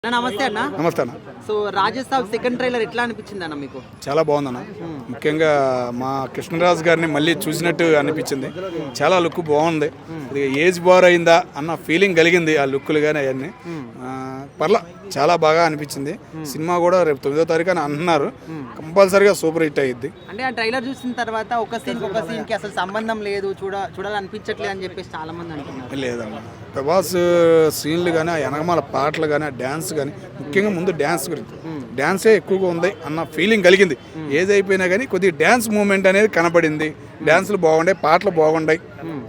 నమస్తే అన్న. నమస్తే అన్న. సో రాజస్థాన్ సెకండ్ ట్రైలర్ ఎట్లా అనిపించింది అన్న మీకు? చాలా బాగుందన్న. ముఖ్యంగా మా కృష్ణరాజు గారిని మళ్ళీ చూసినట్టు అనిపించింది. చాలా లుక్ బాగుంది. ఇది ఏజ్ బార్ అయిందా అన్న ఫీలింగ్ కలిగింది ఆ లుక్లు కానీ అవన్నీ. పర్లా చాలా బాగా అనిపించింది. సినిమా కూడా రేపు 9వ తారీఖు అని అంటున్నారు. కంపల్సరీగా సూపర్ హిట్ అయ్యిద్ది. అంటే ఆ ట్రైలర్ చూసిన తర్వాత ఒక సీన్కి అసలు సంబంధం లేదు, చూడాలనిపించట్లేదు అని చెప్పేసి చాలా మంది అంటున్నారు. లేదన్న, ప్రభాస్ సీన్లు కానీ ఆ వెనకమాల పాటలు కానీ ఆ డ్యాన్స్ కానీ, ముఖ్యంగా ముందు డ్యాన్స్ గురించి, డ్యాన్సే ఎక్కువగా ఉంది అన్న ఫీలింగ్ కలిగింది. ఏది అయిపోయినా కానీ కొద్దిగా డ్యాన్స్ మూమెంట్ అనేది కనపడింది. డ్యాన్స్లు బాగుంటాయి, పాటలు బాగుంటాయి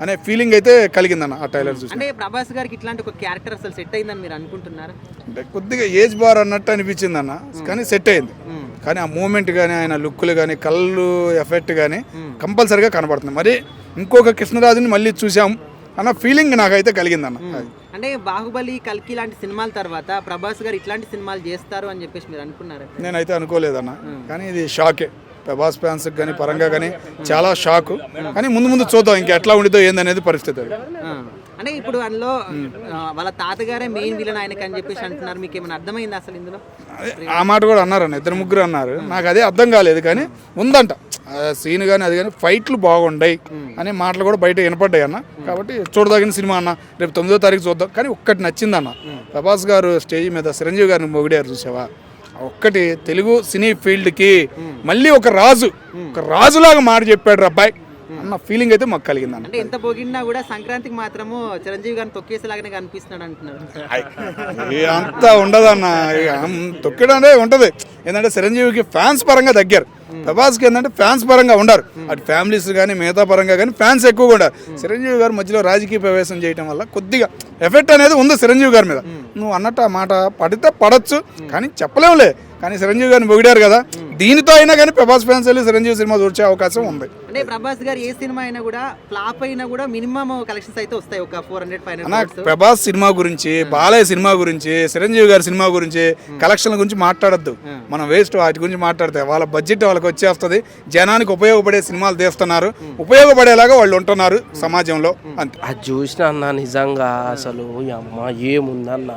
అనే ఫీలింగ్ అయితే కలిగిందన్న ఆ ట్రైలర్ చూసి. అంటే ప్రభాస్ గారికి ఇట్లాంటి ఒక క్యారెక్టర్ అసలు సెట్ అయిందని మీరు అనుకుంటున్నారా? అంటే కొద్దిగా ఏజ్ బార్ అన్నట్టు అనిపించింది అన్న, కానీ సెట్ అయింది. కానీ ఆ మూమెంట్ కానీ ఆయన లుక్లు కానీ కళ్ళు ఎఫెక్ట్ కానీ కంపల్సరీగా కనపడుతుంది. మరి ఇంకొక కృష్ణరాజుని మళ్ళీ చూసాం అన్న ఫీలింగ్ నాకైతే కలిగిందన్న. అంటే బాహుబలి, కల్కి లాంటి సినిమాల తర్వాత ప్రభాస్ గారు ఇట్లాంటి సినిమాలు చేస్తారు అని చెప్పేసి మీరు అనుకున్నారా? నేనైతే అనుకోలేదన్న, కానీ ఇది షాకే. ప్రభాస్ ఫ్యాన్స్ కానీ పరంగా కానీ చాలా షాకు. కానీ ముందు చూద్దాం ఇంకా ఎట్లా ఉండిదో ఏందనేది పరిస్థితి. అంటే ఇప్పుడు అందులో వాళ్ళ తాతగారే మెయిన్ విలన్ ఆయనకి అని చెప్పేసి అంటున్నారు. మీకు ఏమైనా అర్థమైంది అసలు ఇందులో? ఆ మాట కూడా అన్నారన్న, 2-3 అన్నారు. నాకు అదే అర్థం కాలేదు, కానీ ఉందంట సీన్ కానీ అది కానీ ఫైట్లు బాగుంటాయి అనే మాటలు కూడా బయట వినపడ్డాయి అన్న. కాబట్టి చూడదగిన సినిమా అన్న. రేపు 9వ తారీఖు చూద్దాం. కానీ ఒక్కటి నచ్చిందన్న, ప్రభాస్ గారు స్టేజ్ మీద చిరంజీవి గారిని మొగిడారు చూసావా, ఒక్కటి తెలుగు సినీ ఫీల్డ్కి మళ్ళీ ఒక రాజులాగా మాట చెప్పాడు అబ్బాయి అన్న ఫీలింగ్ అయితే మాకు కలిగిందన్న. అంటే ఎంత పొగిడినా కూడా సంక్రాంతికి మాత్రము చిరంజీవి గారిని తొక్కేసేలాగానే కనిపిస్తున్నాడు అంటున్నారు. అంతా ఉండదన్న, తొక్కడే ఉంటది. ఏంటంటే చిరంజీవికి ఫ్యాన్స్ పరంగా దగ్గర, ప్రభాస్కి ఏంటంటే ఫ్యాన్స్ పరంగా ఉండరు. అటు ఫ్యామిలీస్ కానీ మిగతా పరంగా కానీ ఫ్యాన్స్ ఎక్కువగా ఉండరు. చిరంజీవి గారు మధ్యలో రాజకీయ ప్రవేశం చేయడం వల్ల కొద్దిగా ఎఫెక్ట్ అనేది ఉంది చిరంజీవి గారి మీద. నువ్వు అన్నట్టు ఆ మాట పడితే పడచ్చు, కానీ చెప్పలేములే. కానీ చిరంజీవి గారిని పొగిడారు కదా, దీనితో అయినా కానీ ప్రభాస్ ఫ్యాన్స్ వెళ్ళి చిరంజీవి సినిమా చూసే అవకాశం ఉంది. అంటే ప్రభాస్ గారు ఏ సినిమా అయినా కూడా ఫ్లాప్ అయినా కూడా మినిమం కలెక్షన్స్ అయితే వస్తాయి, ఒక 400-500. ప్రభాస్ సినిమా గురించి, బాలయ్య సినిమా గురించి, చిరంజీవి గారి సినిమా గురించి, కలెక్షన్ల గురించి మాట్లాడద్దు మనం. వేస్ట్ వాటి గురించి మాట్లాడితే వాళ్ళ బడ్జెట్ వాళ్ళకి వచ్చేస్తుంది. జనానికి ఉపయోగపడే సినిమాలు తీస్తున్నారు, ఉపయోగపడేలాగా వాళ్ళు ఉంటున్నారు సమాజంలో. అంతే. అది చూసిన అన్న నిజంగా అసలు అమ్మ ఏముందన్న,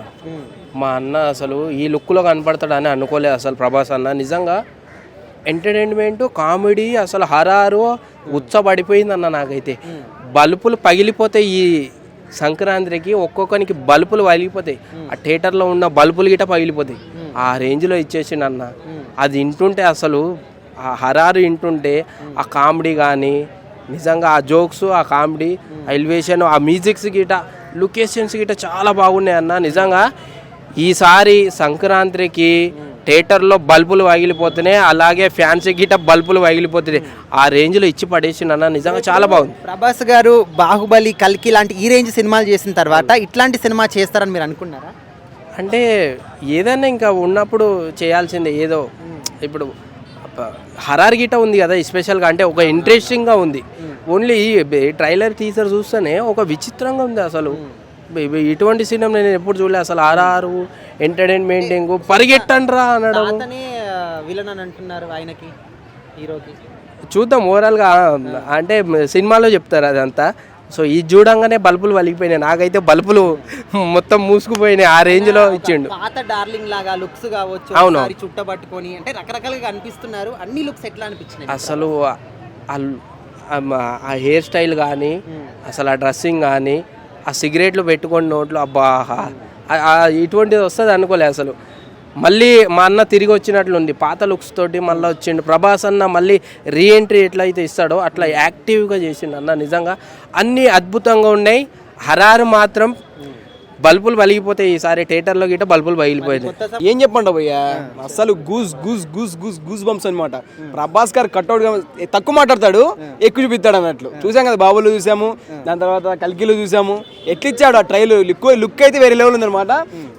మా అన్న అసలు ఈ లుక్లో కనపడతాడని అనుకోలేదు అసలు. ప్రభాస్ అన్న నిజంగా ఎంటర్టైన్మెంట్, కామెడీ, అసలు హరారు ఉచ్చబడిపోయిందన్న. నాకైతే బల్బులు పగిలిపోతాయి ఈ సంక్రాంతికి, ఒక్కొక్కరికి బల్బులు పగిలిపోతాయి. ఆ థియేటర్లో ఉన్న బల్బులు గిట్ట పగిలిపోతాయి. ఆ రేంజ్లో ఇచ్చేసిండన్న. అది వింటుంటే అసలు ఆ హరారు వింటుంటే, ఆ కామెడీ కానీ నిజంగా ఆ జోక్స్, ఆ కామెడీ, ఆ ఎలివేషన్, ఆ మ్యూజిక్స్ గిట, లొకేషన్స్ గిట చాలా బాగున్నాయి అన్న. నిజంగా ఈసారి సంక్రాంతికి థియేటర్లో బల్బులు పగిలిపోతున్నాయి, అలాగే ఫ్యాన్స్ గిట బల్బులు పగిలిపోతున్నాయి. ఆ రేంజ్లో ఇచ్చి పడేసిండన్న. నిజంగా చాలా బాగుంది. ప్రభాస్ గారు బాహుబలి, కల్కి లాంటి ఈ రేంజ్ సినిమాలు చేసిన తర్వాత ఇట్లాంటి సినిమా చేస్తారని మీరు అనుకున్నారా? అంటే ఏదైనా ఇంకా ఉన్నప్పుడు చేయాల్సిందే. ఏదో ఇప్పుడు హరార్ గిట ఉంది కదా స్పెషల్గా, అంటే ఒక ఇంట్రెస్టింగ్గా ఉంది. ఓన్లీ ట్రైలర్ టీజర్ చూస్తేనే ఒక విచిత్రంగా ఉంది అసలు. ఇటువంటి సినిమా నేను ఎప్పుడు చూడలేదు అసలు. ఆర్ఆర్ ఎంటర్టైన్మెంటింగ్, పరిగెట్టండ్రా అనడం. విలన్ అని అంటున్నారు ఆయనకి, హీరోకి. చూద్దాం ఓవరాల్గా, అంటే సినిమాలో చెప్తారు అదంతా. సో ఇది చూడంగానే బల్బులు వలిగిపోయినాయి. నాకైతే బల్బులు మొత్తం మూసుకుపోయినాయి. ఆ రేంజ్లో ఇచ్చిండు. పాత డార్లింగ్ లాగా లుక్స్ కావచ్చు, అవును, చుట్టబట్టుకొని అంటే రకరకాలుగా కనిపిస్తున్నారు. అన్ని లుక్స్ ఎట్లా అనిపించినాయి అసలు? ఆ హెయిర్ స్టైల్ కానీ, అసలు ఆ డ్రెస్సింగ్ కానీ, ఆ సిగరెట్లు పెట్టుకొని నోట్లో, అబ్బా ఇటువంటిది వస్తుంది అనుకోలే అసలు. మళ్ళీ మా అన్న తిరిగి వచ్చినట్లుంది, పాత లుక్స్ తోటి మళ్ళీ వచ్చిండు. ప్రభాస్ అన్న మళ్ళీ రీఎంట్రీ ఎట్లయితే ఇస్తాడో అట్లా యాక్టివ్గా చేసిండు అన్న. నిజంగా అన్నీ అద్భుతంగా ఉన్నాయి. హరారు మాత్రం బల్బులు పలిగిపోతాయి ఈసారి. థియేటర్లో గిట్ట బల్బులు పగిలిపోయింది. ఏం చెప్పండి భయ్యా, అసలు గూస్ బంప్స్ అనమాట. ప్రభాస్ గారు కట్అవుట్ తక్కువ మాట్లాడతాడు, ఎక్కువ చూపిస్తాడు అన్నట్లు. చూసాం కదా, బాబులు చూసాము, దాని తర్వాత కల్కిలో చూసాము. ఎట్లిచ్చాడు ఆ ట్రైల్. లుక్ అయితే వేరే లెవెల్ ఉందనమాట.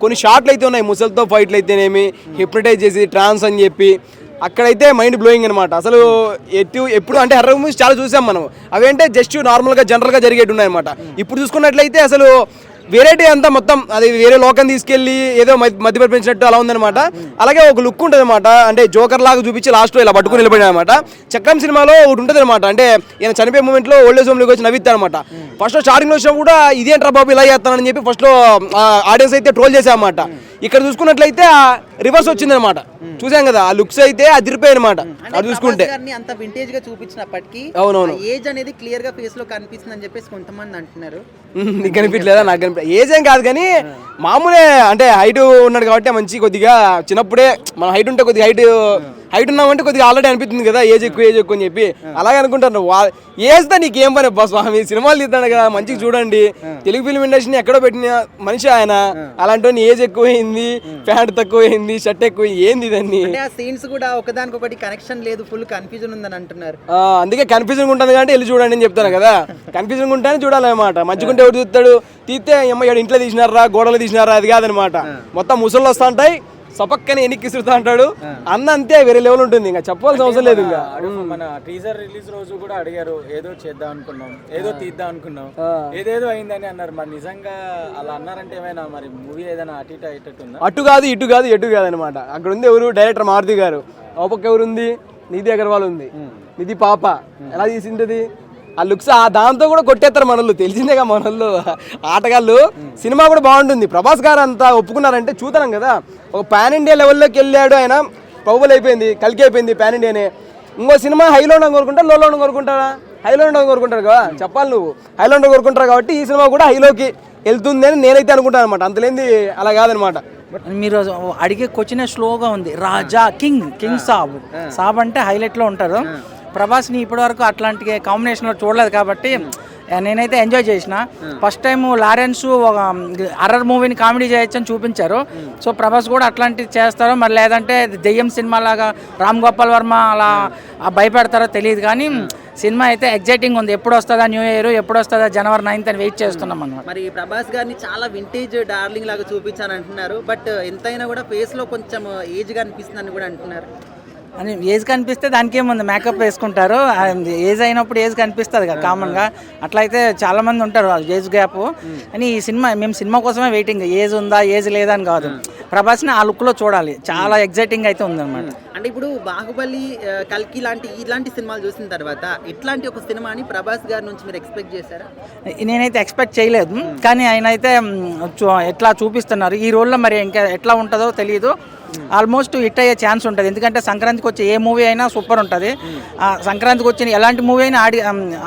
కొన్ని షాట్లు అయితే ఉన్నాయి, ముసలితో ఫైట్లు అయితేనేమి, హిప్నటైజ్ చేసి ట్రాన్స్ అని చెప్పి, అక్కడైతే మైండ్ బ్లోయింగ్ అనమాట. అసలు ఎప్పుడు అంటే హర్రర్ మూవీస్ చాలా చూసాం మనం, అవేంటే జస్ట్ నార్మల్గా జనరల్గా జరిగేటి ఉన్నాయన్నమాట. ఇప్పుడు చూసుకున్నట్లయితే అసలు వెరైటీ అంతా మొత్తం అది వేరే లోకం తీసుకెళ్లి ఏదో మధ్యపరిపించినట్టు అలా ఉందన్నమాట. అలాగే ఒక లుక్ ఉంటుంది అనమాట, అంటే జోకర్ లాగా చూపించి లాస్ట్ లో ఇలా పట్టుకుని నిలబడి అనమాట. చక్రం సినిమాలో ఒకటి ఉంటుంది అనమాట, అంటే ఈయన చనిపోయే మూమెంట్ లో ఓల్డ్ ఏజ్ హోమ్ లోకి వచ్చి నవ్వుతారు అనమాట. ఫస్ట్ లో స్టార్టింగ్ లో వచ్చినా కూడా ఇదేంట్రా బాబు ఇలా చేస్తానని చెప్పి ఫస్ట్ లో ఆడియన్స్ అయితే ట్రోల్ చేశారన్నమాట. ఇక్కడ చూసుకున్నట్లయితే రివర్స్ వచ్చింది అనమాట. చూసాం కదా, ఆ లుక్స్ అయితే అదిరిపోయాయి అనమాట. అది చూసుకుంటే అంత వింటేజ్ గా చూపించినప్పటికీ అవునవును ఏజ్ అనేది క్లియర్ గా ఫేస్ లో కనిపిస్తుంది అని చెప్పేసి కొంతమంది అంటున్నారు. నీకు కనిపించలేదా? నాకు కనిపించలేదు. ఏజ్ ఏం కాదు కానీ మామూలే, అంటే హైట్ ఉన్నాడు కాబట్టి మంచి కొద్దిగా చిన్నప్పుడే మనం హైట్ ఉంటే కొద్దిగా హైట్ ఉన్నామంటే కొద్దిగా ఆల్రెడీ అనిపిస్తుంది కదా ఏజ్ ఎక్కువ అని చెప్పి అలాగే అనుకుంటారు. ఏజ్ దా నీకేం పని అబ్బా స్వామి, సినిమాలు తీస్తాడు కదా మంచిగా చూడండి. తెలుగు ఫిల్మ్ ఇండస్ట్రీని ఎక్కడో పెట్టిన మనిషి ఆయన, అలాంటి ఏజ్ ఎక్కువైంది, ప్యాంట్ తక్కువైంది, షర్ట్ ఎక్కువ, ఏంది ఇదన్నీ. ఆ సీన్స్ కూడా ఒకదానికొకటి కనెక్షన్ లేదు, ఫుల్ కన్ఫ్యూజన్ ఉందని అంటున్నారు. అందుకే కన్ఫ్యూజన్ ఉంటుంది కాబట్టి వెళ్ళి చూడండి అని చెప్తాను కదా. కన్ఫ్యూజన్ ఉంటేనే చూడాలన్నమాట. మంచిగుంటే ఎవరు చూస్తాడు, తీస్తే అమ్మ ఇంట్లో తీసినారా గోడలు తీసినారా అది కాదనమాట. మొత్తం ముసళ్ళు వస్తా ఉంటాయి, సపక్కని ఎన్నికి ఇసురుతా అంటాడు అన్న, అంతే వేరే లెవెల్ ఉంటుంది. ఇంకా చెప్పాల్సిన అవసరం లేదు. ఇంకా మన టీజర్ రిలీజ్ రోజు కూడా అడిగారు, ఏదో చేద్దాం అనుకున్నాం, ఏదో తీద్దాం అనుకున్నాం, ఏదేదో అయిందని అన్నారు. మరి నిజంగా అలా అన్నారంటే ఏమైనా మరి మూవీ ఏదైనా అటు ఇటు అయ్యేటట్టుందా? అటు కాదు ఇటు కాదు ఎటు కాదు అనమాట. అక్కడ ఉంది ఎవరు, డైరెక్టర్ మారుతి గారు. ఆ పక్క ఎవరు ఉంది, నిధి అగర్వాల్ ఉంది. నిధి పాప ఎలా తీసింటది ఆ లుక్స్, ఆ దాంతో కూడా కొట్టేస్తారు మనోళ్ళు, తెలిసిందేగా మనోళ్ళు ఆటగాళ్ళు. సినిమా కూడా బాగుంటుంది. ప్రభాస్ గారు అంతా ఒప్పుకున్నారంటే చూద్దాం కదా. ఒక పాన్ ఇండియా లెవెల్లోకి వెళ్ళాడు ఆయన, పౌబల్ అయిపోయింది, కలికి అయిపోయింది పాన్ ఇండియానే. ఇంకో సినిమా హైలో ఉండడం కోరుకుంటారా, లోలో ఉండడం కోరుకుంటారా? హైలో ఉండడం కోరుకుంటారు కదా, చెప్పాలి నువ్వు. హైలో ఉండడం కోరుకుంటారు కాబట్టి ఈ సినిమా కూడా హైలోకి వెళ్తుంది అని నేనైతే అనుకుంటాను అనమాట. అంతలేంది అలా కాదనమాట. మీరు అడిగే క్వశ్చన్ స్లోగా ఉంది. రాజా కింగ్ సాబ్ అంటే హైలైట్లో ఉంటారు. ప్రభాస్ని ఇప్పటివరకు అట్లాంటి కాంబినేషన్లో చూడలేదు కాబట్టి నేనైతే ఎంజాయ్ చేసిన. ఫస్ట్ టైం లారెన్స్ ఒక హర్రర్ మూవీని కామెడీ చేయొచ్చని చూపించారు. సో ప్రభాస్ కూడా అట్లాంటివి చేస్తారో మరి లేదంటే దెయ్యం సినిమా లాగా రామ్ గోపాల్ వర్మ అలా భయపెడతారో తెలియదు కానీ సినిమా అయితే ఎగ్జైటింగ్ ఉంది. ఎప్పుడు వస్తుందా న్యూ ఇయర్, ఎప్పుడు వస్తుందా January 9th అని వెయిట్ చేస్తున్నాం అన్నమాట. మరి ప్రభాస్ గారిని చాలా వింటేజ్ డార్లింగ్ లాగా చూపించాను అంటున్నారు, బట్ ఎంతైనా కూడా ఫేస్ లో కొంచెం ఏజ్ గా అనిపిస్తుందని కూడా అంటున్నారు. అని ఏజ్ కనిపిస్తే దానికి ఏముంది, మేకప్ వేసుకుంటారు. ఏజ్ అయినప్పుడు ఏజ్ కనిపిస్తుంది కదా కామన్గా. అట్లయితే చాలా మంది ఉంటారు ఏజ్ గ్యాప్ అని. ఈ సినిమా మేము సినిమా కోసమే వెయిటింగ్, ఏజ్ ఉందా ఏజ్ లేదా అని కాదు, ప్రభాస్ని ఆ లుక్లో చూడాలి. చాలా ఎగ్జైటింగ్ అయితే ఉందన్నమాట. అంటే ఇప్పుడు బాహుబలి, కల్కి ఇలాంటి సినిమాలు చూసిన తర్వాత ఇట్లాంటి ఒక సినిమాని ప్రభాస్ గారి నుంచి మీరు ఎక్స్పెక్ట్ చేశారా? నేనైతే ఎక్స్పెక్ట్ చేయలేదు, కానీ ఆయన అయితే ఎట్లా చూపిస్తున్నారు ఈ రోల్లో. మరి ఇంకా ఎట్లా ఉంటుందో తెలియదు. ఆల్మోస్ట్ హిట్ అయ్యే ఛాన్స్ ఉంటుంది, ఎందుకంటే సంక్రాంతికి వచ్చే ఏ మూవీ అయినా సూపర్ ఉంటుంది. సంక్రాంతికి వచ్చిన ఎలాంటి మూవీ అయినా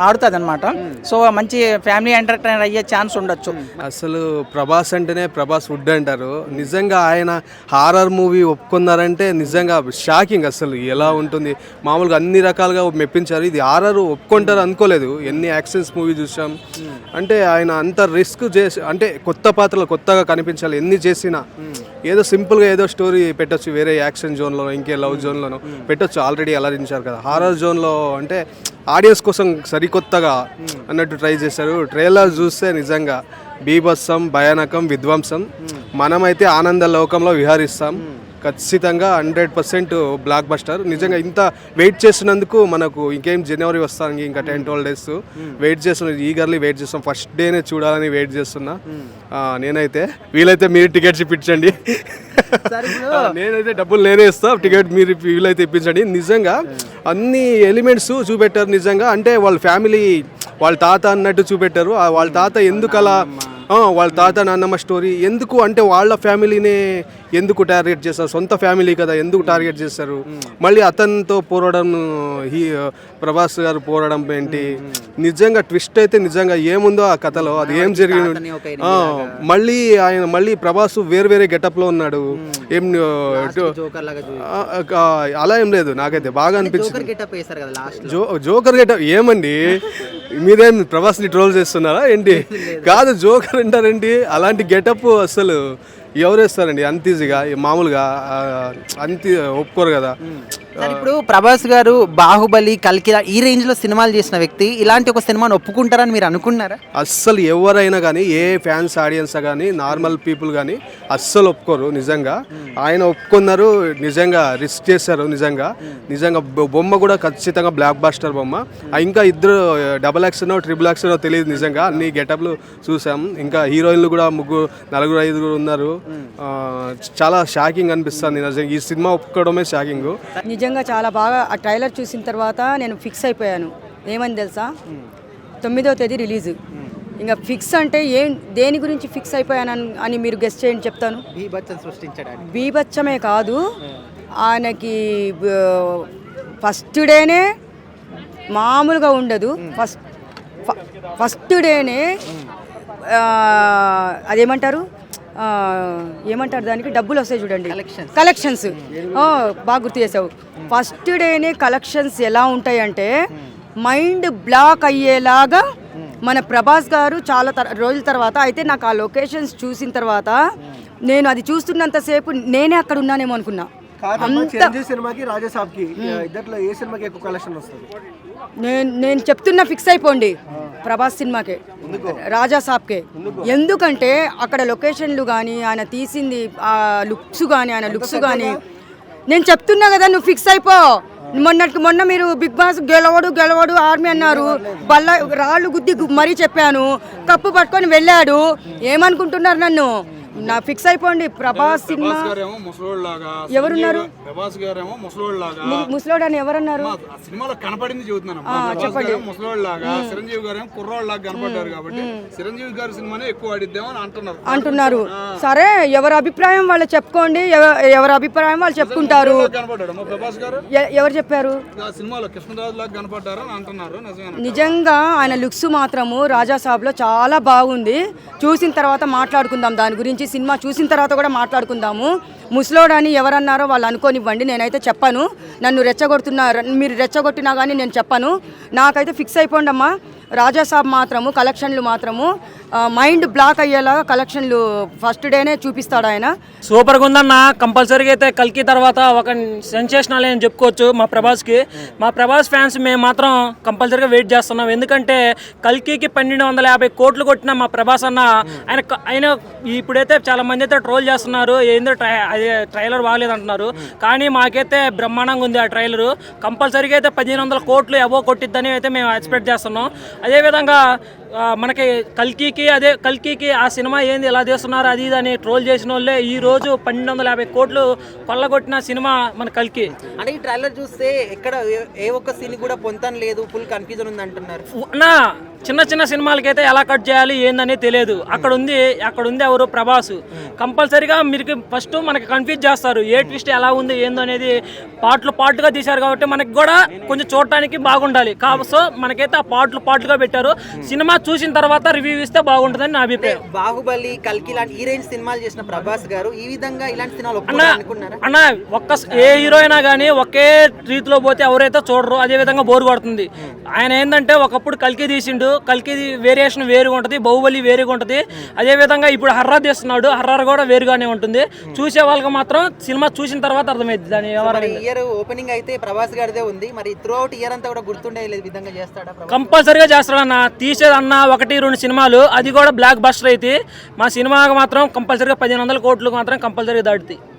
ఆడుతుంది అనమాట. సో మంచి ఫ్యామిలీ ఎంటర్టైనర్ అయ్యే ఛాన్స్ ఉండొచ్చు. అసలు ప్రభాస్ అంటేనే ప్రభాస్ వుడ్ అంటారు. నిజంగా ఆయన హారర్ మూవీ ఒప్పుకున్నారంటే నిజంగా షాకింగ్. అసలు ఎలా ఉంటుంది, మామూలుగా అన్ని రకాలుగా మెప్పించారు. ఇది హారర్ ఒప్పుకుంటారు అనుకోలేదు. ఎన్ని యాక్షన్స్ మూవీ చూసాం అంటే ఆయన అంత రిస్క్ చేసి, అంటే కొత్త పాత్రలు కొత్తగా కనిపించాలి. ఎన్ని చేసినా ఏదో సింపుల్గా ఏదో స్టోరీ పెట్టొచ్చు, వేరే యాక్షన్ జోన్లో ఇంకే లవ్ జోన్లోనో పెట్టొచ్చు. ఆల్రెడీ అలరించారు కదా. హారర్ జోన్లో అంటే ఆడియన్స్ కోసం సరికొత్తగా అన్నట్టు ట్రై చేశారు. ట్రైలర్ చూస్తే నిజంగా బీభత్సం, భయానకం, విధ్వంసం. మనమైతే ఆనంద లోకంలో విహరిస్తాం. ఖచ్చితంగా 100% బ్లాక్ బస్టర్. నిజంగా ఇంత వెయిట్ చేస్తున్నందుకు మనకు ఇంకేం January వస్తానికి ఇంకా 10-12 days వెయిట్ చేస్తున్నాం. ఈగర్లీ వెయిట్ చేస్తాం. ఫస్ట్ డేనే చూడాలని వెయిట్ చేస్తున్నా. నేనైతే వీలైతే మీరు టికెట్స్ ఇప్పించండి. నేనైతే డబ్బులు నేనే ఇస్తా, టికెట్ మీరు వీలైతే ఇప్పించండి. నిజంగా అన్ని ఎలిమెంట్స్ చూపెట్టారు. నిజంగా అంటే వాళ్ళ ఫ్యామిలీ, వాళ్ళ తాత అన్నట్టు చూపెట్టారు. వాళ్ళ తాత ఎందుకు అలా, వాళ్ళ తాత నాన్నమ్మ స్టోరీ ఎందుకు అంటే వాళ్ళ ఫ్యామిలీనే ఎందుకు టార్గెట్ చేస్తారు, సొంత ఫ్యామిలీ కదా ఎందుకు టార్గెట్ చేస్తారు. మళ్ళీ అతనితో పోరాడడం, ప్రభాస్ గారు పోరాడడం ఏంటి. నిజంగా ట్విస్ట్ అయితే నిజంగా ఏముందో ఆ కథలో, అది ఏం జరిగింది. మళ్ళీ ప్రభాస్ వేరే గెటప్లో ఉన్నాడు. ఏం అలా ఏం లేదు, నాకైతే బాగా అనిపించింది. జోకర్ గెటప్ ఏమండి, మీరేం ప్రభాస్ని ట్రోల్ చేస్తున్నారా ఏంటి? కాదు, జోకర్ అంటారండి. అలాంటి గెటప్ అసలు ఎవరు వేస్తారండి అంత ఈజీగా? మామూలుగా అంత ఒప్పుకోరు కదా. సార్ ఇప్పుడు ప్రభాస్ గారు బాహుబలి, కల్కి ఈ రేంజ్ లో సినిమాలు చేసిన వ్యక్తి ఇలాంటి ఒక సినిమాను ఒప్పుకుంటారని మీరు అనుకున్నారా? అస్సలు ఎవరైనా కానీ ఏ ఫ్యాన్స్ ఆడియన్స్ కానీ నార్మల్ పీపుల్ కానీ అస్సలు ఒప్పుకోరు. నిజంగా ఆయన ఒప్పుకున్నారు, నిజంగా రిస్క్ చేశారు. నిజంగా బొమ్మ కూడా ఖచ్చితంగా బ్లాక్ బాస్టర్ బొమ్మ. ఇంకా ఇద్దరు డబల్ యాక్షన్ ట్రిపుల్ యాక్షన్ తెలియదు. నిజంగా అన్ని గెటప్లు చూసాం. ఇంకా హీరోయిన్లు కూడా నలుగురు ఐదుగురు ఉన్నారు. చాలా షాకింగ్ అనిపిస్తుంది. నిజంగా ఈ సినిమా ఒప్పుకోవడమే షాకింగ్. నిజంగా చాలా బాగా ఆ ట్రైలర్ చూసిన తర్వాత నేను ఫిక్స్ అయిపోయాను. ఏమని తెలుసా, 9వ తేదీ రిలీజ్. ఇంకా ఫిక్స్ అంటే దేని గురించి ఫిక్స్ అయిపోయాను అని మీరు గెస్ట్ చేయండి, చెప్తాను. బీభత్సం సృష్టించడానికి. బీభత్సమే కాదు, ఆయనకి ఫస్ట్ డేనే మామూలుగా ఉండదు. ఫస్ట్ డేనే అదేమంటారు దానికి డబ్బులు వస్తాయి చూడండి, కలెక్షన్స్. బాగా గుర్తు చేసావు. ఫస్ట్ డేనే కలెక్షన్స్ ఎలా ఉంటాయంటే మైండ్ బ్లాక్ అయ్యేలాగా మన ప్రభాస్ గారు చాలా రోజుల తర్వాత అయితే నాకు ఆ లొకేషన్స్ చూసిన తర్వాత నేను అది చూస్తున్నంతసేపు నేనే అక్కడ ఉన్నానేమో అనుకున్నా. సినిమాకి రాజాసాబ్కి ఇద్దరిలో ఏ సినిమాకి ఎక్కువ కలెక్షన్ వస్తుంది? నేను చెప్తున్నా, ఫిక్స్ అయిపోండి ప్రభాస్ సినిమాకే, రాజా సాబ్కే. ఎందుకంటే అక్కడ లొకేషన్లు కానీ ఆయన తీసింది ఆ లుక్స్ కానీ నేను చెప్తున్నా కదా, నువ్వు ఫిక్స్ అయిపో. మొన్న మీరు బిగ్ బాస్ గెలవడు ఆర్మీ అన్నారు, రాళ్ళు గుద్ది మరీ చెప్పాను, కప్పు పట్టుకొని వెళ్ళాడు. ఏమనుకుంటున్నారు నన్ను? నా ఫిక్స్ అయిపోండి. ప్రభాస్ సినిమా ఎవరున్నారు? ముసలోడు అని ఎవరన్నారు? చెప్పండి. అంటున్నారు. సరే, ఎవరి అభిప్రాయం వాళ్ళు చెప్పుకోండి, ఎవరి అభిప్రాయం వాళ్ళు చెప్పుకుంటారు. ఎవరు చెప్పారు? నిజంగా ఆయన లుక్స్ మాత్రము రాజా సాబ్ లో చాలా బాగుంది. చూసిన తర్వాత మాట్లాడుకుందాం దాని గురించి. సినిమా చూసిన తర్వాత కూడా మాట్లాడుకుందాము. ముసలోడని ఎవరన్నారో వాళ్ళు అనుకోనివ్వండి, నేనైతే చెప్పను. నన్ను మీరు రెచ్చగొట్టినా కానీ నేను చెప్పను. నాకైతే ఫిక్స్ అయిపోండి అమ్మా. రాజాసాబ్ మాత్రము కలెక్షన్లు మాత్రము మైండ్ బ్లాక్ అయ్యేలా కలెక్షన్లు ఫస్ట్ డేనే చూపిస్తాడు ఆయన. సూపర్గా ఉందన్న. కంపల్సరీగా అయితే కల్కి తర్వాత ఒక సెన్సేషనల్ అని చెప్పుకోవచ్చు మా ప్రభాస్కి. మా ప్రభాస్ ఫ్యాన్స్ మేము మాత్రం కంపల్సరీగా వెయిట్ చేస్తున్నాం. ఎందుకంటే కల్కికి 1250 కోట్లు కొట్టిన మా ప్రభాస్ అన్న ఆయన ఇప్పుడైతే చాలా మంది అయితే ట్రోల్ చేస్తున్నారు, ఏందో అదే ట్రైలర్ బాగాలేదంటున్నారు. కానీ మాకైతే బ్రహ్మాండంగా ఉంది ఆ ట్రైలరు. కంపల్సరీగా అయితే 1500 కోట్లు అబో కొట్టిద్దని అయితే మేము ఎక్స్పెక్ట్ చేస్తున్నాం. అదేవిధంగా మనకి కల్కికి ఆ సినిమా ఏంది ఎలా చేస్తున్నారు అది ఇది అని ట్రోల్ చేసిన వాళ్ళే ఈ రోజు 1250 కోట్లు కొల్లగొట్టిన సినిమా మన కల్కి. అంటే ఈ ట్రైలర్ చూస్తే ఎక్కడ ఏ ఒక్క సీన్ కూడా పొంతన లేదు, ఫుల్ కన్ఫ్యూజన్ ఉంది అంటున్నారు. చిన్న సినిమాలకైతే ఎలా కట్ చేయాలి ఏందని తెలియదు. అక్కడ ఉంది ఎవరు? ప్రభాస్. కంపల్సరీగా మీరు ఫస్ట్ మనకి కన్ఫ్యూజ్ చేస్తారు, ఏ ట్విస్ట్ ఎలా ఉంది ఏందో అనేది. పార్ట్లుగా తీశారు కాబట్టి మనకి కూడా కొంచెం చూడటానికి బాగుండాలి. సో మనకైతే ఆ పార్ట్లుగా పెట్టారు. సినిమా చూసిన తర్వాత రివ్యూ ఇస్తే బాగుంటుందని నా అభిప్రాయం. బాహుబలి, కల్కి లాంటి ఈ రేంజ్ సినిమాలు చేసిన ప్రభాస్ గారు ఈ విధంగా ఇలాంటి సినిమాలు అన్న ఏ హీరో అయినా కానీ ఒకే రీతిలో పోతే ఎవరైతే చూడరు, అదే విధంగా బోరు కొడుతుంది. ఆయన ఏంటంటే ఒకప్పుడు కల్కి తీసిండు, కల్కి వేరియేషన్ వేరుగా ఉంటుంది, బాహుబలి వేరుగా ఉంటుంది. అదే విధంగా ఇప్పుడు హర్రర్ తీస్తున్నాడు, హర్రర్ కూడా వేరుగానే ఉంటుంది. చూసే వాళ్ళకి మాత్రం సినిమా చూసిన తర్వాత అర్థమైంది దాని ఇయర్ ఓపెనింగ్ అయితే ప్రభాస్ గారిదే ఉంది. మరి త్రూ అవుట్ ఇయర్ అంతా కూడా గుర్తుండే విధంగా చేస్తాడా? కంపల్సరీగా చేస్తాడన్న. తీసేదన్న 1-2 సినిమాలు, అది కూడా బ్లాక్ బస్టర్ అయితే మా సినిమాకి మాత్రం కంపల్సరీగా 1500 కోట్లు మాత్రం కంపల్సరీగా దాటుతాయి.